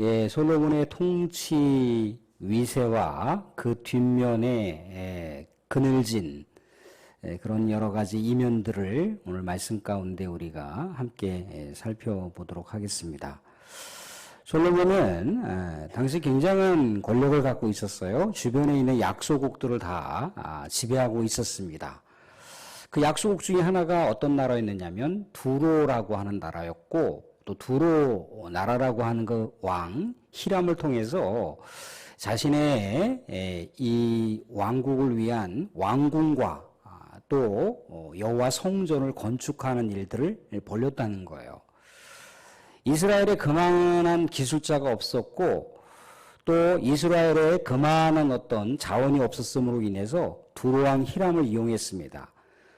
솔로몬의 통치 위세와 그 뒷면에 그늘진 그런 여러 가지 이면들을 오늘 말씀 가운데 우리가 함께 살펴보도록 하겠습니다. 솔로몬은 당시 굉장한 권력을 갖고 있었어요. 주변에 있는 약소국들을 다 지배하고 있었습니다. 그 약소국 중에 하나가 어떤 나라였느냐면 두로라고 하는 나라였고, 또 두로 나라라고 하는 그 왕 히람을 통해서 자신의 이 왕국을 위한 왕궁과 또 여호와 성전을 건축하는 일들을 벌였다는 거예요. 이스라엘에 그만한 기술자가 없었고, 또 이스라엘에 그만한 어떤 자원이 없었음으로 인해서 두로왕 히람을 이용했습니다.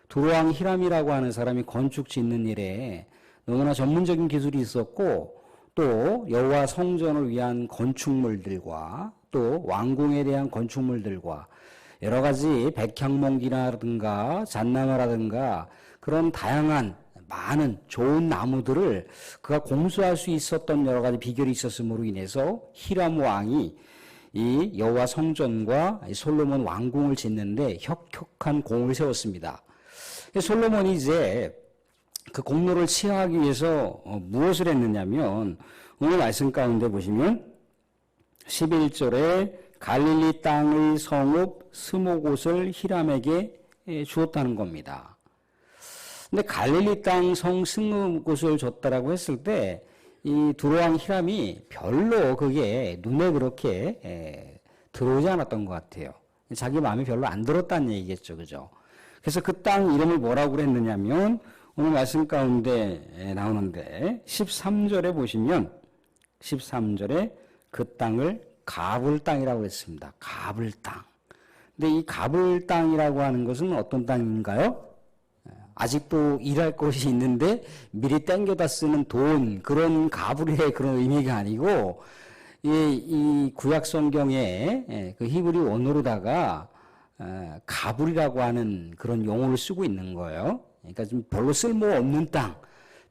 두로왕 히람이라고 하는 사람이 건축 짓는 일에 너무나 전문적인 기술이 있었고, 또 여호와 성전을 위한 건축물들과 또 왕궁에 대한 건축물들과 여러 가지 백향목이라든가 잣나무라든가 그런 다양한 많은 좋은 나무들을 그가 공수할 수 있었던 여러 가지 비결이 있었음으로 인해서 히람 왕이 이 여호와 성전과 솔로몬 왕궁을 짓는데 혁혁한 공을 세웠습니다. 솔로몬이 이제 그 공로를 취하하기 위해서 무엇을 했느냐면, 오늘 말씀 가운데 보시면 11절에 갈릴리 땅의 성읍 스모곳을 히람에게 주었다는 겁니다. 근데 갈릴리 땅 성 스모곳을 줬다라고 했을 때 이 두로왕 히람이 별로 그게 눈에 그렇게 들어오지 않았던 것 같아요. 자기 마음이 별로 안 들었다는 얘기겠죠, 그죠? 그래서 그 땅 이름을 뭐라고 그랬느냐면, 오늘 말씀 가운데 나오는데 13절에 보시면 13절에 그 땅을 가불 땅이라고 했습니다. 가불 땅. 근데 이 가불 땅이라고 하는 것은 어떤 땅인가요? 아직도 일할 곳이 있는데 미리 땡겨다 쓰는 돈, 그런 가불의 그런 의미가 아니고, 이 구약 성경에 그 히브리 원어로다가 가불이라고 하는 그런 용어를 쓰고 있는 거예요. 그러니까 좀 별로 쓸모없는 땅,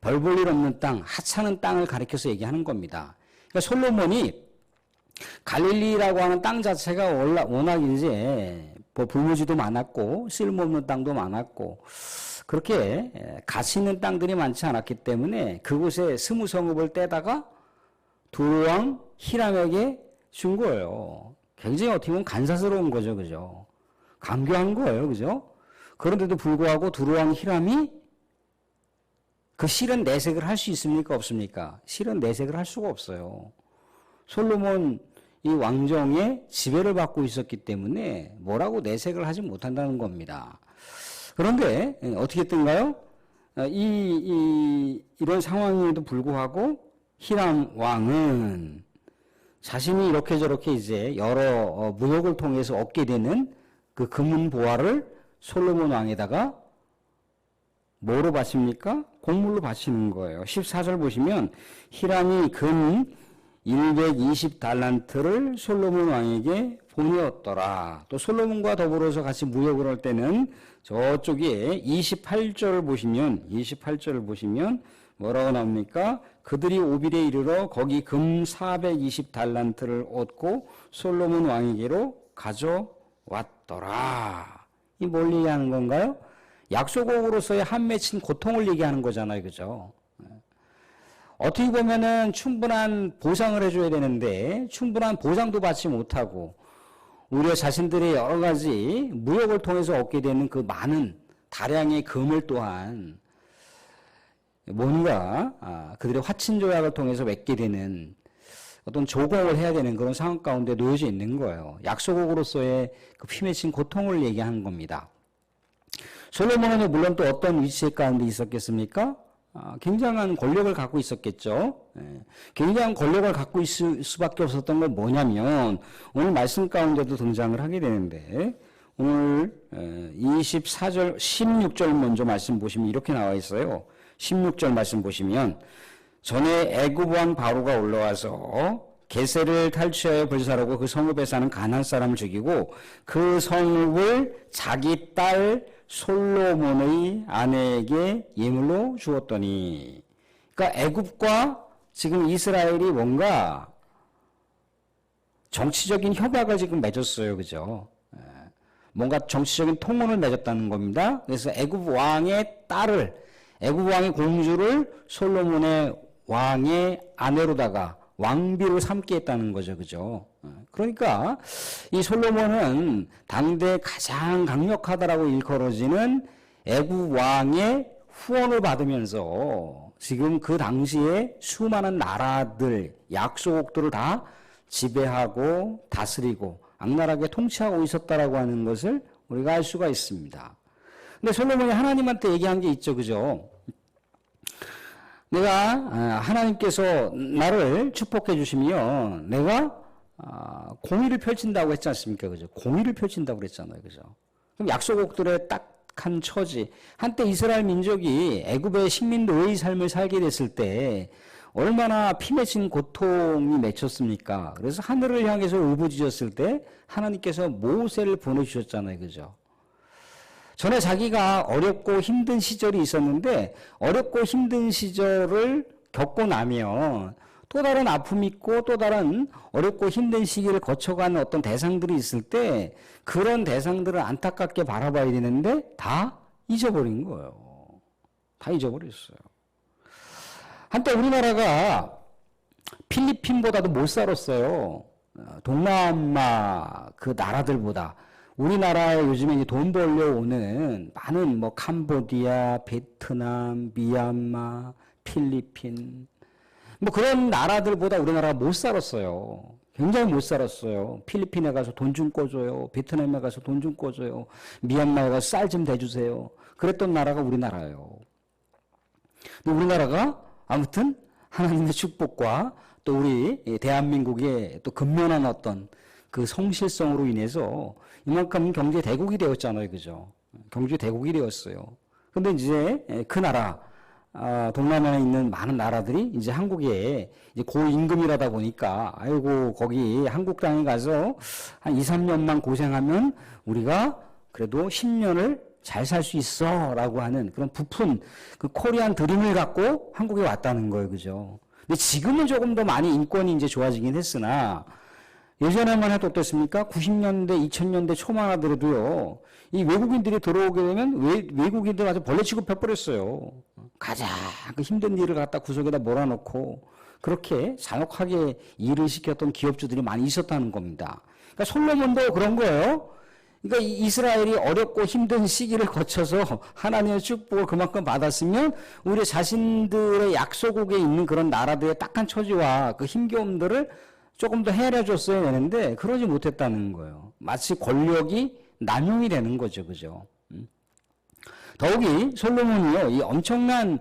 별 볼 일 없는 땅, 하찮은 땅을 가리켜서 얘기하는 겁니다. 그러니까 솔로몬이 갈릴리라고 하는 땅 자체가 워낙 이제 불모지도 많았고 쓸모없는 땅도 많았고 그렇게 가치 있는 땅들이 많지 않았기 때문에 그곳에 스무성읍을 떼다가 두로왕 히람에게 준 거예요. 굉장히 어떻게 보면 간사스러운 거죠, 그죠? 강교한 거예요, 그죠? 그런데도 불구하고 두로왕 히람이 그 실은 내색을 할 수 있습니까, 없습니까? 실은 내색을 할 수가 없어요. 솔로몬 이 왕정의 지배를 받고 있었기 때문에 뭐라고 내색을 하지 못한다는 겁니다. 그런데 어떻게 했던가요? 이런 상황에도 불구하고 히람 왕은 자신이 이렇게 저렇게 이제 여러 무역을 통해서 얻게 되는 그 금은 보화를 솔로몬 왕에다가 뭐로 바칩니까? 곡물로 바치는 거예요. 14절 보시면 히람이 금 120달란트를 솔로몬 왕에게 보내었더라. 또 솔로몬과 더불어서 같이 무역을 할 때는 저쪽에 28절을 보시면 뭐라고 나옵니까? 그들이 오빌에 이르러 거기 금 420달란트를 얻고 솔로몬 왕에게로 가져왔더라. 이 뭘 얘기하는 건가요? 약소국으로서의 한 맺힌 고통을 얘기하는 거잖아요, 그죠? 어떻게 보면은 충분한 보상을 해줘야 되는데 충분한 보상도 받지 못하고 우리 자신들의 여러 가지 무역을 통해서 얻게 되는 그 많은 다량의 금을 또한 뭔가 그들의 화친 조약을 통해서 맺게 되는 어떤 조공을 해야 되는 그런 상황 가운데 놓여져 있는 거예요. 약소국으로서의 그 피맺힌 고통을 얘기하는 겁니다. 솔로몬은 물론 또 어떤 위치 가운데 있었겠습니까? 굉장한 권력을 갖고 있었겠죠. 굉장한 권력을 갖고 있을 수밖에 없었던 건 뭐냐면 오늘 말씀 가운데도 등장을 하게 되는데 오늘 24절 16절 먼저 말씀 보시면 이렇게 나와 있어요. 16절 말씀 보시면 전에 애굽 왕 바로가 올라와서 게셀을 탈취하여 불살하고 그 성읍에 사는 가나안 사람을 죽이고 그 성읍을 자기 딸 솔로몬의 아내에게 예물로 주었더니, 그러니까 애굽과 지금 이스라엘이 뭔가 정치적인 협약을 지금 맺었어요. 그죠? 뭔가 정치적인 통혼을 맺었다는 겁니다. 그래서 애굽 왕의 딸을, 애굽 왕의 공주를 솔로몬의 왕의 아내로다가 왕비로 삼게 했다는 거죠. 그죠? 그러니까 이 솔로몬은 당대 가장 강력하다라고 일컬어지는 애굽 왕의 후원을 받으면서 지금 그 당시에 수많은 나라들, 약소국들을 다 지배하고 다스리고 악랄하게 통치하고 있었다라고 하는 것을 우리가 알 수가 있습니다. 근데 솔로몬이 하나님한테 얘기한 게 있죠. 그죠? 내가 하나님께서 나를 축복해 주시면 내가 공의를 펼친다고 했지 않습니까? 그죠? 공의를 펼친다고 그랬잖아요. 그죠? 그럼 약소국들의 딱한 처지, 한때 이스라엘 민족이 애굽의 식민 노예의 삶을 살게 됐을 때 얼마나 피 맺힌 고통이 맺혔습니까? 그래서 하늘을 향해서 울부짖었을 때 하나님께서 모세를 보내주셨잖아요. 그죠? 전에 자기가 어렵고 힘든 시절이 있었는데 어렵고 힘든 시절을 겪고 나면 또 다른 아픔이 있고 또 다른 어렵고 힘든 시기를 거쳐가는 어떤 대상들이 있을 때 그런 대상들을 안타깝게 바라봐야 되는데 다 잊어버린 거예요. 다 잊어버렸어요. 한때 우리나라가 필리핀보다도 못 살았어요. 동남아 그 나라들보다. 우리나라에 요즘에 이제 돈 벌려오는 많은 뭐 캄보디아, 베트남, 미얀마, 필리핀 뭐 그런 나라들보다 우리나라가 못 살았어요. 굉장히 못 살았어요. 필리핀에 가서 돈 좀 꿔줘요. 베트남에 가서 돈 좀 꿔줘요. 미얀마에 가서 쌀 좀 대주세요. 그랬던 나라가 우리나라예요. 근데 우리나라가 아무튼 하나님의 축복과 또 우리 대한민국의 또 근면한 어떤 그 성실성으로 인해서 이만큼 경제 대국이 되었잖아요. 그죠? 경제 대국이 되었어요. 근데 이제 그 나라, 동남아에 있는 많은 나라들이 이제 한국에 이제 고임금이라다 보니까 아이고 거기 한국 땅에 가서 한 2, 3년만 고생하면 우리가 그래도 10년을 잘 살 수 있어 라고 하는 그런 부푼 그 코리안 드림을 갖고 한국에 왔다는 거예요. 그죠? 근데 지금은 조금 더 많이 인권이 이제 좋아지긴 했으나 예전에만 해도 어떻습니까? 90년대, 2000년대 초만 하더라도요, 이 외국인들이 들어오게 되면 외국인들 아주 벌레 취급해버렸어요. 가장 그 힘든 일을 갖다 구석에다 몰아넣고 그렇게 잔혹하게 일을 시켰던 기업주들이 많이 있었다는 겁니다. 그러니까 솔로몬도 그런 거예요. 그러니까 이스라엘이 어렵고 힘든 시기를 거쳐서 하나님의 축복을 그만큼 받았으면 우리 자신들의 약소국에 있는 그런 나라들의 딱한 처지와 그 힘겨움들을 조금 더 헤아려줬어야 되는데 그러지 못했다는 거예요. 마치 권력이 남용이 되는 거죠. 그죠? 더욱이 솔로몬이요, 이 엄청난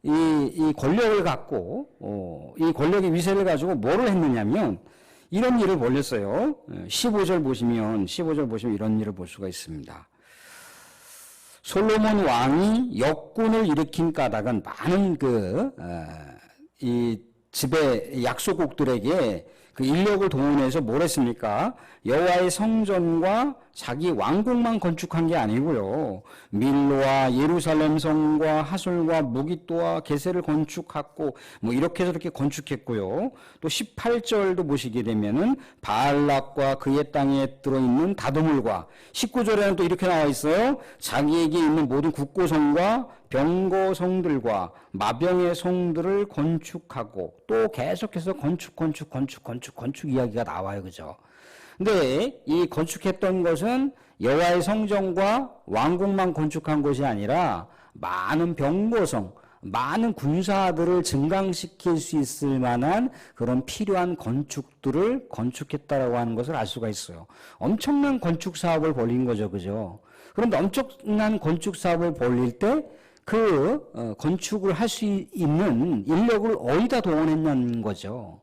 이 권력을 갖고, 이 권력의 위세를 가지고 뭐를 했느냐면 이런 일을 벌였어요. 15절 보시면 이런 일을 볼 수가 있습니다. 솔로몬 왕이 역군을 일으킨 까닭은 많은 이 지배 약소국들에게 그 인력을 동원해서 뭘 했습니까? 여호와의 성전과 자기 왕궁만 건축한 게 아니고요. 밀로와 예루살렘 성과 하솔과 무깃도와 게셀을 건축하고 뭐 이렇게 저렇게 건축했고요. 또 18절도 보시게 되면은 바알락과 그의 땅에 들어있는 다도물과 19절에는 또 이렇게 나와 있어요. 자기에게 있는 모든 국고성과 병거 성들과 마병의 성들을 건축하고 또 계속해서 건축 이야기가 나와요. 그죠? 근데 이 건축했던 것은 여호와의 성전과 왕궁만 건축한 것이 아니라 많은 병거성, 많은 군사들을 증강시킬 수 있을 만한 그런 필요한 건축들을 건축했다라고 하는 것을 알 수가 있어요. 엄청난 건축 사업을 벌린 거죠. 그죠? 그런데 엄청난 건축 사업을 벌릴 때 그 건축을 할 수 있는 인력을 어디다 동원했냐는 거죠.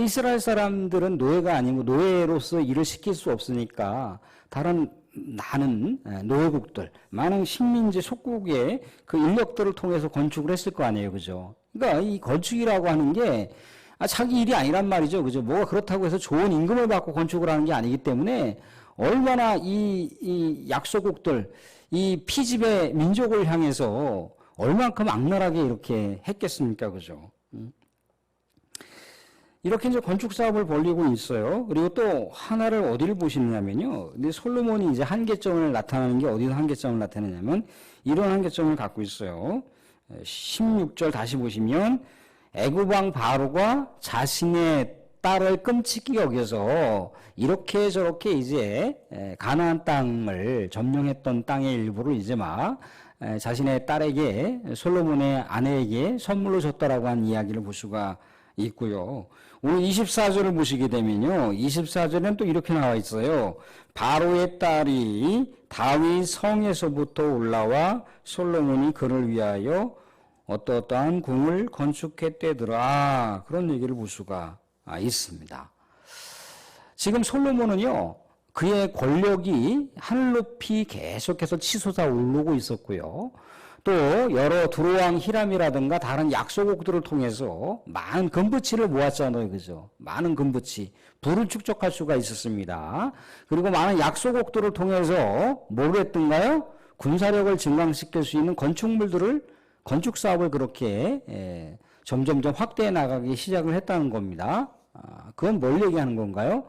이스라엘 사람들은 노예가 아니고 노예로서 일을 시킬 수 없으니까 다른 많은 노예국들, 많은 식민지 속국의 그 인력들을 통해서 건축을 했을 거 아니에요. 그죠? 그러니까 이 건축이라고 하는 게 자기 일이 아니란 말이죠. 그죠? 뭐가 그렇다고 해서 좋은 임금을 받고 건축을 하는 게 아니기 때문에 얼마나 이 약소국들, 이 피지배 민족을 향해서 얼만큼 악랄하게 이렇게 했겠습니까? 그죠? 이렇게 이제 건축 사업을 벌이고 있어요. 그리고 또 하나를 어디를 보시느냐면요. 근데 솔로몬이 이제 한계점을 나타내는 게 어디서 한계점을 나타내냐면 이런 한계점을 갖고 있어요. 16절 다시 보시면 애굽 왕 바로가 자신의 딸을 끔찍히 여겨서 이렇게 저렇게 이제 가나안 땅을 점령했던 땅의 일부를 이제 막 자신의 딸에게 솔로몬의 아내에게 선물로 줬다라고 하는 이야기를 볼 수가 있고요. 오늘 24절을 보시게 되면요. 24절에는 또 이렇게 나와 있어요. 바로의 딸이 다윗 성에서부터 올라와 솔로몬이 그를 위하여 어떠한 궁을 건축했대더라. 그런 얘기를 볼 수가 있습니다. 지금 솔로몬은요. 그의 권력이 하늘 높이 계속해서 치솟아 오르고 있었고요. 또 여러 두로왕 히람이라든가 다른 약소국들을 통해서 많은 금붙이를 모았잖아요. 그죠? 많은 금붙이, 부를 축적할 수가 있었습니다. 그리고 많은 약소국들을 통해서 뭘 했던가요? 군사력을 증강시킬 수 있는 건축물들을, 건축 사업을 그렇게 점점점 확대해 나가기 시작을 했다는 겁니다. 그건 뭘 얘기하는 건가요?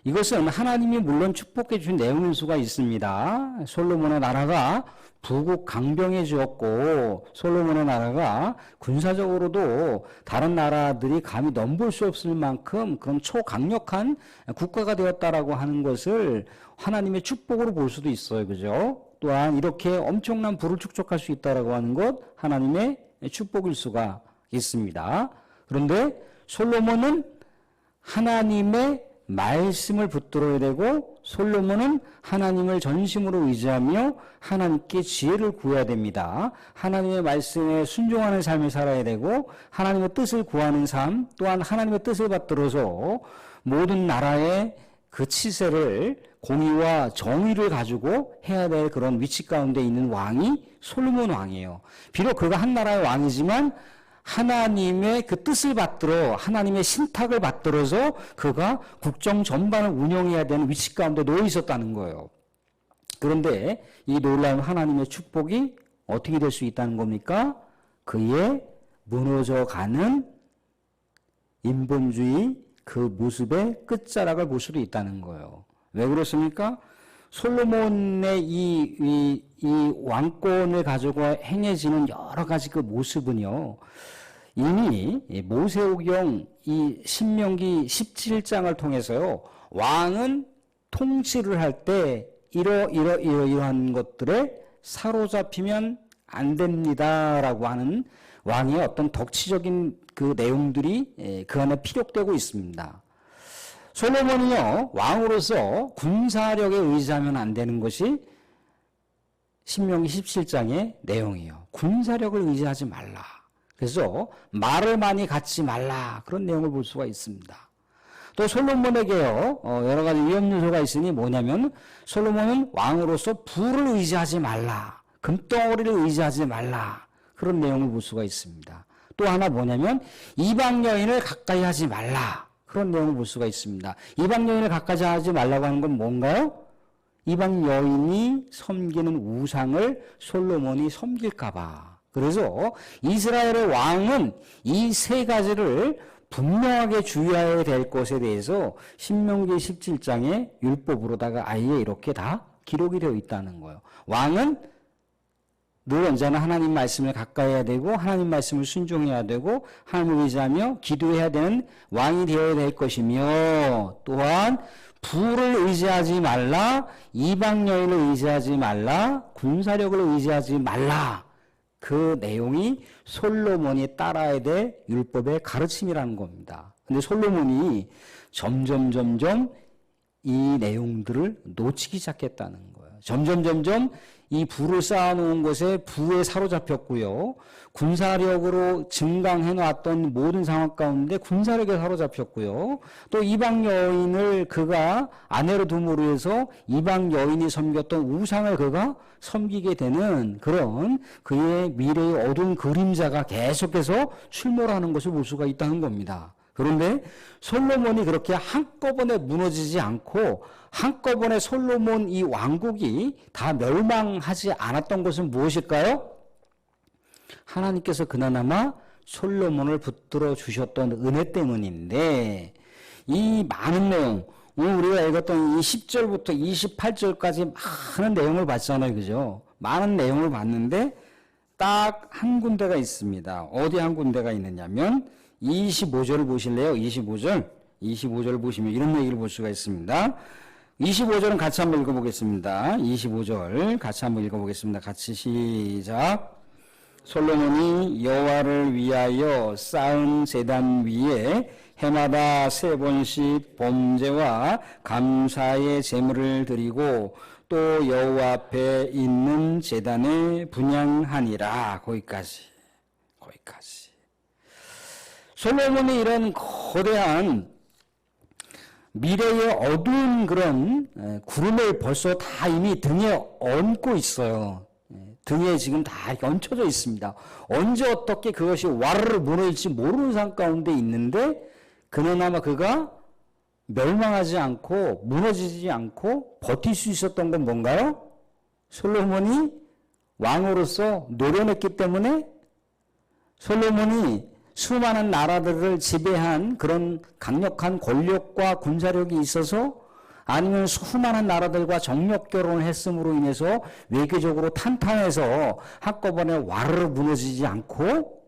이것은 하나님이 물론 축복해 주신 내용일 수가 있습니다. 솔로몬의 나라가 부국 강병해지었고 솔로몬의 나라가 군사적으로도 다른 나라들이 감히 넘볼 수 없을 만큼 그런 초강력한 국가가 되었다라고 하는 것을 하나님의 축복으로 볼 수도 있어요. 그죠? 또한 이렇게 엄청난 부를 축적할 수 있다라고 하는 것 하나님의 축복일 수가 있습니다. 그런데 솔로몬은 하나님의 말씀을 붙들어야 되고 솔로몬은 하나님을 전심으로 의지하며 하나님께 지혜를 구해야 됩니다. 하나님의 말씀에 순종하는 삶을 살아야 되고 하나님의 뜻을 구하는 삶, 또한 하나님의 뜻을 받들어서 모든 나라의 그 치세를 공의와 정의를 가지고 해야 될 그런 위치 가운데 있는 왕이 솔로몬 왕이에요. 비록 그가 한 나라의 왕이지만 하나님의 그 뜻을 받들어 하나님의 신탁을 받들어서 그가 국정 전반을 운영해야 되는 위치 가운데 놓여 있었다는 거예요. 그런데 이 놀라운 하나님의 축복이 어떻게 될 수 있다는 겁니까? 그의 무너져가는 인본주의 그 모습의 끝자락을 볼 수도 있다는 거예요. 왜 그렇습니까? 솔로몬의 이 왕권을 가지고 행해지는 여러 가지 그 모습은요, 이미 모세오경 이 신명기 17장을 통해서요, 왕은 통치를 할 때 이러한 것들에 사로잡히면 안 됩니다라고 하는 왕의 어떤 덕치적인 그 내용들이 그 안에 피력되고 있습니다. 솔로몬이요, 왕으로서 군사력에 의지하면 안 되는 것이 신명기 17장의 내용이에요. 군사력을 의지하지 말라. 그래서 말을 많이 갖지 말라. 그런 내용을 볼 수가 있습니다. 또 솔로몬에게요, 여러 가지 위험 요소가 있으니 뭐냐면 솔로몬은 왕으로서 부를 의지하지 말라. 금덩어리를 의지하지 말라. 그런 내용을 볼 수가 있습니다. 또 하나 뭐냐면 이방 여인을 가까이 하지 말라. 그런 내용을 볼 수가 있습니다. 이방 여인을 가까이 하지 말라고 하는 건 뭔가요? 이방 여인이 섬기는 우상을 솔로몬이 섬길까봐. 그래서 이스라엘의 왕은 이 세 가지를 분명하게 주의해야 될 것에 대해서 신명기 17장의 율법으로다가 아예 이렇게 다 기록이 되어 있다는 거예요. 왕은 늘 언제나 하나님 말씀을 가까이 해야 되고 하나님 말씀을 순종해야 되고 하나님을 의지하며 기도해야 되는 왕이 되어야 될 것이며, 또한 부를 의지하지 말라, 이방 여인을 의지하지 말라, 군사력을 의지하지 말라. 그 내용이 솔로몬이 따라야 될 율법의 가르침이라는 겁니다. 근데 솔로몬이 점점 이 내용들을 놓치기 시작했다는 거예요. 점점 이 부를 쌓아놓은 것에 부에 사로잡혔고요. 군사력으로 증강해놨던 모든 상황 가운데 군사력에 사로잡혔고요. 또 이방 여인을 그가 아내로 둠으로 해서 이방 여인이 섬겼던 우상을 그가 섬기게 되는 그런 그의 미래의 어두운 그림자가 계속해서 출몰하는 것을 볼 수가 있다는 겁니다. 그런데 솔로몬이 그렇게 한꺼번에 무너지지 않고 한꺼번에 솔로몬 이 왕국이 다 멸망하지 않았던 것은 무엇일까요? 하나님께서 그나마 솔로몬을 붙들어 주셨던 은혜 때문인데, 이 많은 내용, 오늘 우리가 읽었던 이 10절부터 28절까지 많은 내용을 봤잖아요. 그죠? 많은 내용을 봤는데 딱 한 군데가 있습니다. 어디 한 군데가 있느냐면 25절을 보실래요? 25절 보시면 이런 얘기를 볼 수가 있습니다. 25절은 같이 한번 읽어보겠습니다. 25절 같이 한번 읽어보겠습니다. 같이 시작. 솔로몬이 여호와를 위하여 쌓은 제단 위에 해마다 3번씩 범죄와 감사의 제물을 드리고 또 여호와 앞에 있는 제단에 분향하니라. 거기까지. 솔로몬이 이런 거대한 미래의 어두운 그런 구름을 벌써 다 이미 등에 얹고 있어요. 등에 지금 다 얹혀져 있습니다. 언제 어떻게 그것이 와르르 무너질지 모르는 상황 가운데 있는데, 그나마 그가 멸망하지 않고 무너지지 않고 버틸 수 있었던 건 뭔가요? 솔로몬이 왕으로서 노련했기 때문에, 솔로몬이 수많은 나라들을 지배한 그런 강력한 권력과 군사력이 있어서, 아니면 수많은 나라들과 정력 결혼을 했음으로 인해서 외교적으로 탄탄해서 한꺼번에 와르르 무너지지 않고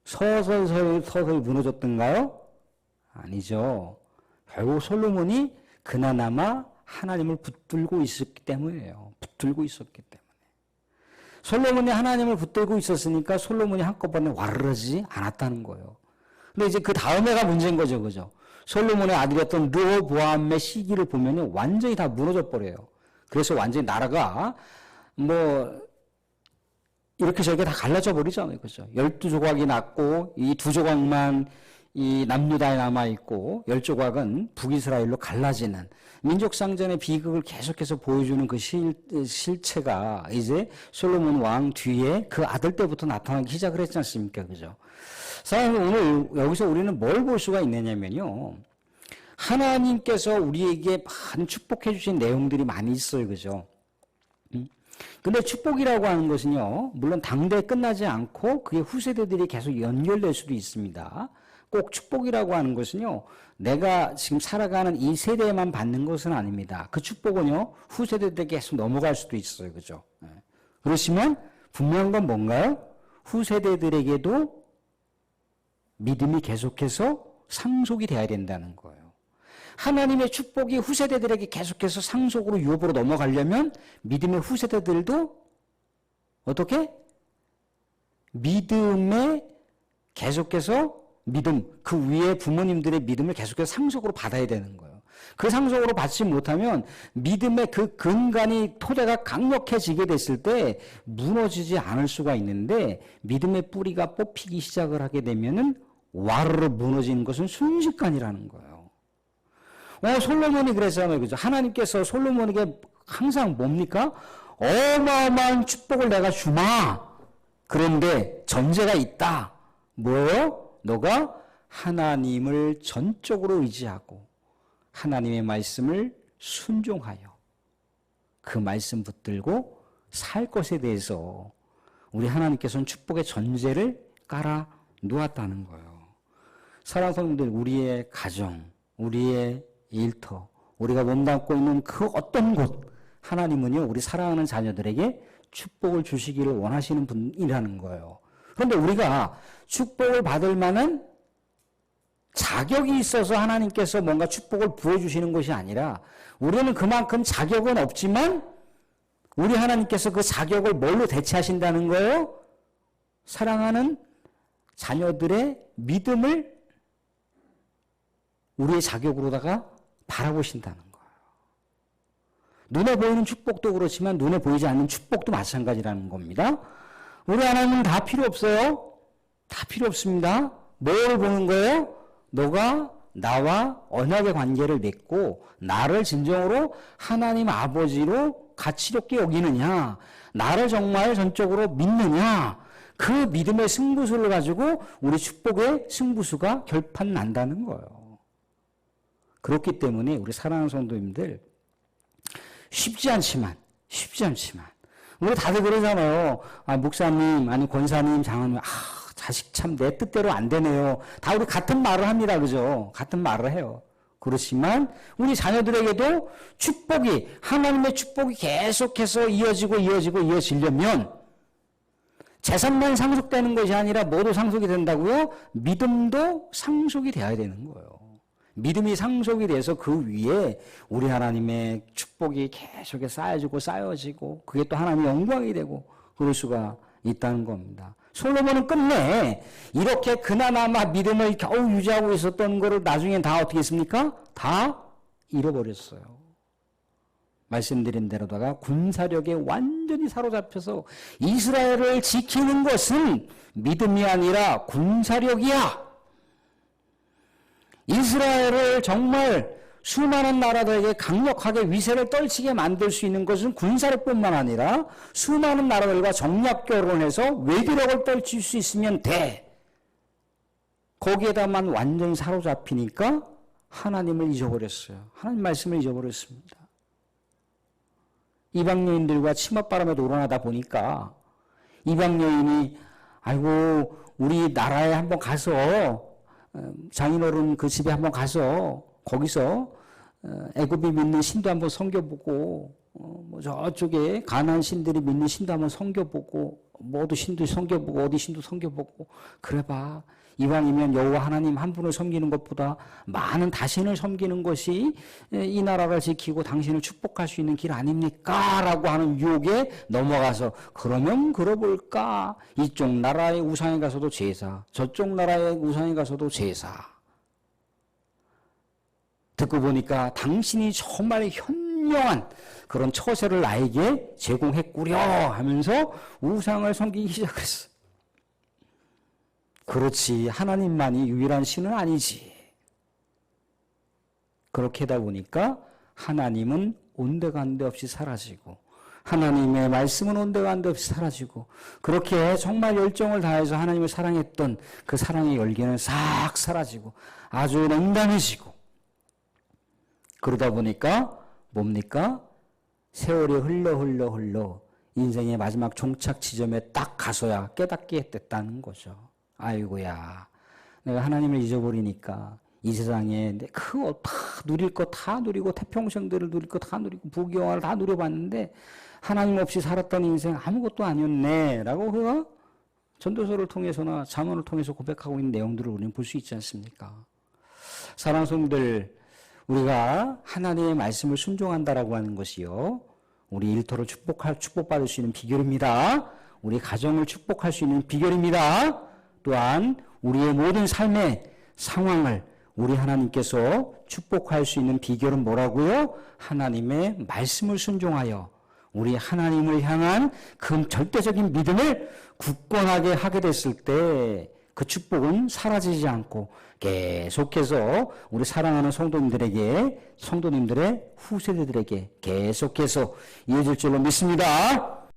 서서히 무너졌던가요? 아니죠. 결국 솔로몬이 그나마 하나님을 붙들고 있었기 때문이에요. 솔로몬이 하나님을 붙들고 있었으니까 솔로몬이 한꺼번에 와르르지 않았다는 거예요. 근데 이제 그 다음에가 문제인 거죠. 그죠? 솔로몬의 아들이었던 르호보암의 시기를 보면 완전히 다 무너져 버려요. 그래서 완전히 나라가 이렇게 저렇게 다 갈라져 버리잖아요. 그죠? 12조각이 났고, 이 2조각만 이 남유다에 남아있고, 10조각은 북이스라엘로 갈라지는 민족상전의 비극을 계속해서 보여주는 그 실체가 이제 솔로몬 왕 뒤에 그 아들 때부터 나타나기 시작을 했지 않습니까? 그죠? 사실 오늘 여기서 우리는 뭘 볼 수가 있느냐면요. 하나님께서 우리에게 많은 축복해 주신 내용들이 많이 있어요. 그죠? 근데 축복이라고 하는 것은요, 물론 당대에 끝나지 않고 그게 후세대들이 계속 연결될 수도 있습니다. 꼭 축복이라고 하는 것은요, 내가 지금 살아가는 이 세대에만 받는 것은 아닙니다. 그 축복은요, 후세대들에게 계속 넘어갈 수도 있어요. 그죠? 그렇지만 분명한 건 뭔가요? 후세대들에게도 믿음이 계속해서 상속이 돼야 된다는 거예요. 하나님의 축복이 후세대들에게 계속해서 상속으로 유업으로 넘어가려면 믿음의 후세대들도 어떻게? 믿음에 계속해서 그 위에 부모님들의 믿음을 계속해서 상속으로 받아야 되는 거예요. 그 상속으로 받지 못하면 믿음의 그 근간이 토대가 강력해지게 됐을 때 무너지지 않을 수가 있는데, 믿음의 뿌리가 뽑히기 시작을 하게 되면은 와르르 무너지는 것은 순식간이라는 거예요. 솔로몬이 그랬잖아요. 그죠? 하나님께서 솔로몬에게 항상 뭡니까? 어마어마한 축복을 내가 주마. 그런데 전제가 있다. 뭐예요? 너가 하나님을 전적으로 의지하고 하나님의 말씀을 순종하여 그 말씀 붙들고 살 것에 대해서 우리 하나님께서는 축복의 전제를 깔아 놓았다는 거예요. 사랑하는 성도들, 우리의 가정, 우리의 일터, 우리가 몸담고 있는 그 어떤 곳, 하나님은요, 우리 사랑하는 자녀들에게 축복을 주시기를 원하시는 분이라는 거예요. 그런데 우리가 축복을 받을 만한 자격이 있어서 하나님께서 뭔가 축복을 부어주시는 것이 아니라, 우리는 그만큼 자격은 없지만 우리 하나님께서 그 자격을 뭘로 대체하신다는 거예요? 사랑하는 자녀들의 믿음을 우리의 자격으로다가 바라보신다는 거예요. 눈에 보이는 축복도 그렇지만 눈에 보이지 않는 축복도 마찬가지라는 겁니다. 우리 하나님은 다 필요 없어요. 다 필요 없습니다. 뭘 보는 거예요? 너가 나와 언약의 관계를 맺고 나를 진정으로 하나님 아버지로 가치롭게 여기느냐, 나를 정말 전적으로 믿느냐, 그 믿음의 승부수를 가지고 우리 축복의 승부수가 결판 난다는 거예요. 그렇기 때문에 우리 사랑하는 성도님들, 쉽지 않지만 우리 다들 그러잖아요. 목사님, 아니 권사님, 장로님, 자식 참 내 뜻대로 안 되네요. 다 우리 같은 말을 합니다. 그죠? 같은 말을 해요. 그렇지만 우리 자녀들에게도 축복이, 하나님의 축복이 계속해서 이어지려면 재산만 상속되는 것이 아니라 뭐도 상속이 된다고요? 믿음도 상속이 돼야 되는 거예요. 믿음이 상속이 돼서 그 위에 우리 하나님의 축복이 계속해서 쌓여지고 그게 또 하나님의 영광이 되고 그럴 수가 있다는 겁니다. 솔로몬은 끝내 이렇게 그나마 믿음을 겨우 유지하고 있었던 거를 나중에 다 어떻게 했습니까? 다 잃어버렸어요. 말씀드린 대로다가 군사력에 완전히 사로잡혀서 이스라엘을 지키는 것은 믿음이 아니라 군사력이야. 이스라엘을 정말 수많은 나라들에게 강력하게 위세를 떨치게 만들 수 있는 것은 군사력뿐만 아니라 수많은 나라들과 정략 결혼해서 외교력을 떨칠 수 있으면 돼. 거기에다만 완전히 사로잡히니까 하나님을 잊어버렸어요. 하나님 말씀을 잊어버렸습니다. 이방 여인들과 치맛바람에 놀아나다 보니까 이방 여인이 아이고 우리 나라에 한번 가서 장인어른 그 집에 한번 가서 거기서 애굽이 믿는 신도 한번 섬겨보고 뭐 저쪽에 가나안 신들이 믿는 신도 한번 섬겨보고 모두 신도 섬겨보고 어디 신도 섬겨보고 그래봐. 이왕이면 여호와 하나님 한 분을 섬기는 것보다 많은 다신을 섬기는 것이 이 나라를 지키고 당신을 축복할 수 있는 길 아닙니까? 라고 하는 유혹에 넘어가서 그러면 그러볼까? 이쪽 나라의 우상에 가서도 제사, 저쪽 나라의 우상에 가서도 제사. 듣고 보니까 당신이 정말 현명한 그런 처세를 나에게 제공했구려 하면서 우상을 섬기기 시작했어. 그렇지, 하나님만이 유일한 신은 아니지. 그렇게 하다 보니까 하나님은 온데간데 없이 사라지고 하나님의 말씀은 온데간데 없이 사라지고 그렇게 정말 열정을 다해서 하나님을 사랑했던 그 사랑의 열기는 싹 사라지고 아주 냉담해지고 그러다 보니까 뭡니까? 세월이 흘러 인생의 마지막 종착 지점에 딱 가서야 깨닫게 됐다는 거죠. 아이고야, 내가 하나님을 잊어버리니까 이 세상에 그거 다 누릴 거 다 누리고 태평생들을 누릴 거 다 누리고 부귀영화를 다 누려봤는데 하나님 없이 살았던 인생 아무것도 아니었네 라고 그가 전도서를 통해서나 잠언을 통해서 고백하고 있는 내용들을 우리는 볼 수 있지 않습니까? 사랑하는 성도들, 우리가 하나님의 말씀을 순종한다라고 하는 것이요, 우리 일터를 축복받을 수 있는 비결입니다. 우리 가정을 축복할 수 있는 비결입니다. 또한 우리의 모든 삶의 상황을 우리 하나님께서 축복할 수 있는 비결은 뭐라고요? 하나님의 말씀을 순종하여 우리 하나님을 향한 그 절대적인 믿음을 굳건하게 하게 됐을 때 그 축복은 사라지지 않고 계속해서 우리 사랑하는 성도님들의 후세대들에게 계속해서 이어질 줄로 믿습니다.